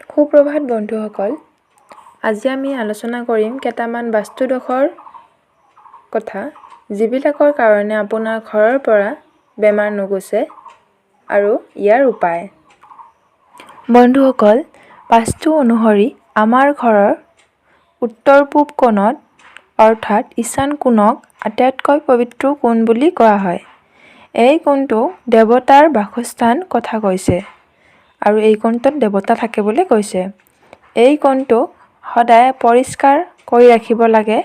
সুপ্ৰভাত বন্ধুসকল, আজি আমি আলোচনা কৰিম কেইটামান বাস্তুদোষৰ কথা, যিবিলাকৰ কাৰণে আপোনাৰ ঘৰৰ পৰা বেমাৰ নুগুচে আৰু ইয়াৰ উপায়। বন্ধুসকল, বাস্তু অনুসৰি আমাৰ ঘৰৰ উত্তৰ-পূব কোণত অৰ্থাৎ ঈশান কোণক আটাইতকৈ পবিত্ৰ কোণ বুলি কোৱা হয়। এই কোণটো দেৱতাৰ বাসস্থান কথা কৈছে আৰু এই কোণটোত দেৱতা থাকে বুলি কৈছে। এই কোণটোক সদায় পৰিষ্কাৰ কৰি ৰাখিব লাগে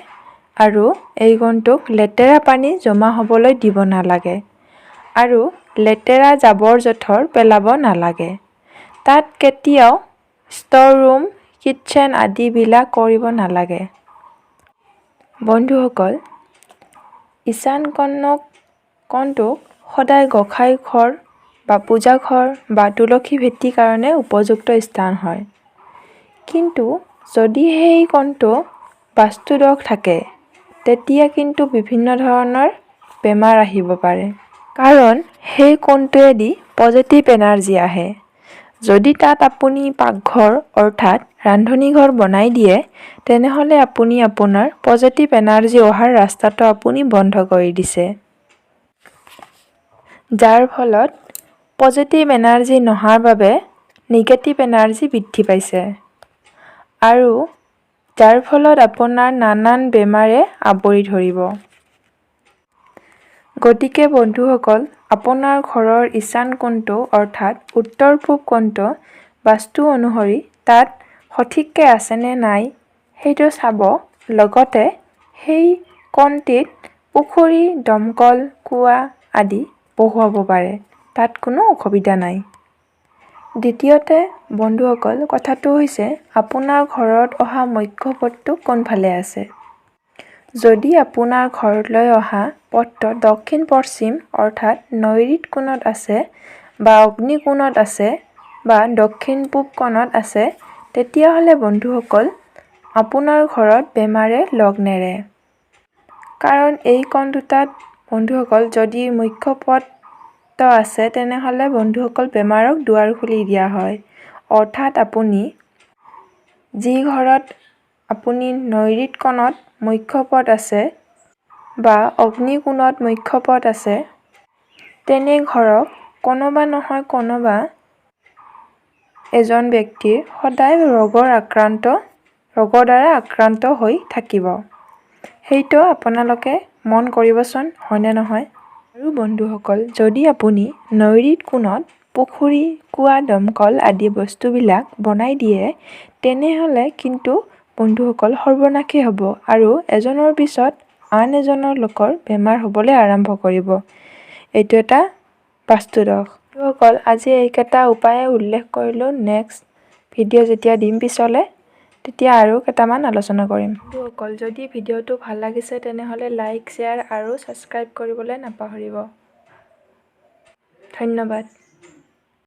আৰু এই কোণটোক লেতেৰা পানী জমা হ'বলৈ দিব নালাগে আৰু লেতেৰা জাবৰ-জোথৰ পেলাব নালাগে। তাত কেতিয়াও ষ্ট'ৰ ৰুম, কিটচেন আদিবিলাক কৰিব নালাগে। বন্ধুসকল, ঈশান কোণটোক সদায় গোঁসাই ঘৰ বা পূজা ঘৰ বা তুলসী ভেটিৰ কাৰণে উপযুক্ত স্থান হয়। কিন্তু যদি সেই কোণটো বাস্তুদোষ থাকে, তেতিয়া কিন্তু বিভিন্ন ধৰণৰ বেমাৰ আহিব পাৰে। কাৰণ সেই কোণটোৱেদি পজিটিভ এনাৰ্জি আহে। যদি তাত আপুনি পাকঘৰ অৰ্থাৎ ৰান্ধনী ঘৰ বনাই দিয়ে, তেনেহ'লে আপুনি আপোনাৰ পজিটিভ এনাৰ্জি অহাৰ ৰাস্তাটো আপুনি বন্ধ কৰি দিছে। যাৰ ফলত পজিটিভ এনাৰ্জি নহাৰ বাবে নিগেটিভ এনাৰ্জি বৃদ্ধি পাইছে আৰু যাৰ ফলত আপোনাৰ নানান বেমাৰে আৱৰি ধৰিব। গতিকে বন্ধুসকল, আপোনাৰ ঘৰৰ ঈশান কোণটো অৰ্থাৎ উত্তৰ-পূব কোণটো বাস্তু অনুসৰি তাত সঠিককৈ আছেনে নাই সেইটো চাব। লগতে সেই কোণটিত পুখুৰী, দমকল, কুঁৱা আদি বহুৱাব পাৰে। তাত কোনো অসুবিধা নাই। দ্বিতীয়তে বন্ধুসকল, কথাটো হৈছে আপোনাৰ ঘৰত অহা মুখ্য পথটো কোনফালে আছে। যদি আপোনাৰ ঘৰলৈ অহা পথটো দক্ষিণ-পশ্চিম অৰ্থাৎ নৈಋত কোণত আছে বা অগ্নি কোণত আছে বা দক্ষিণ-পূব কোণত আছে, তেতিয়াহ'লে বন্ধুসকল আপোনাৰ ঘৰত বেমাৰে লগ নেৰে। কাৰণ এই কোণ দুটাত বন্ধুসকল যদি মুখ্য পথটো আছে, তেনেহ'লে বন্ধুসকল বেমাৰক দুৱাৰ খুলি দিয়া হয়। অৰ্থাৎ আপুনি যি ঘৰত আপুনি নৈಋত কোণত মুখ্য পথ আছে বা অগ্নি কোণত মুখ্য পথ আছে, তেনে ঘৰক কোনোবা নহয় কোনোবা এজন ব্যক্তিৰ সদায় ৰোগৰ দ্বাৰা আক্ৰান্ত হৈ থাকিব। সেইটো আপোনালোকে মন কৰিবচোন, হয়নে নহয়? আৰু বন্ধুসকল, যদি আপুনি নৈಋত কোণত পুখুৰী, কুঁৱা, দমকল আদি বস্তুবিলাক বনাই দিয়ে, তেনেহ'লে কিন্তু বন্ধুসকল সৰ্বনাশেই হ'ব আৰু এজনৰ পিছত আন এজনৰ লোকৰ বেমাৰ হ'বলৈ আৰম্ভ কৰিব। এইটো এটা বাস্তুদোষ। বন্ধুসকল, আজি এইকেইটা উপায়ে উল্লেখ কৰিলোঁ। নেক্সট ভিডিঅ' যেতিয়া দিম পিছলৈ, তেতিয়া আৰু কেইটামান আলোচনা কৰিম। বন্ধুসকল, যদি ভিডিঅ'টো ভাল লাগিছে তেনেহ'লে লাইক, শ্বেয়াৰ আৰু ছাবস্ক্ৰাইব কৰিবলৈ নাপাহৰিব। ধন্যবাদ।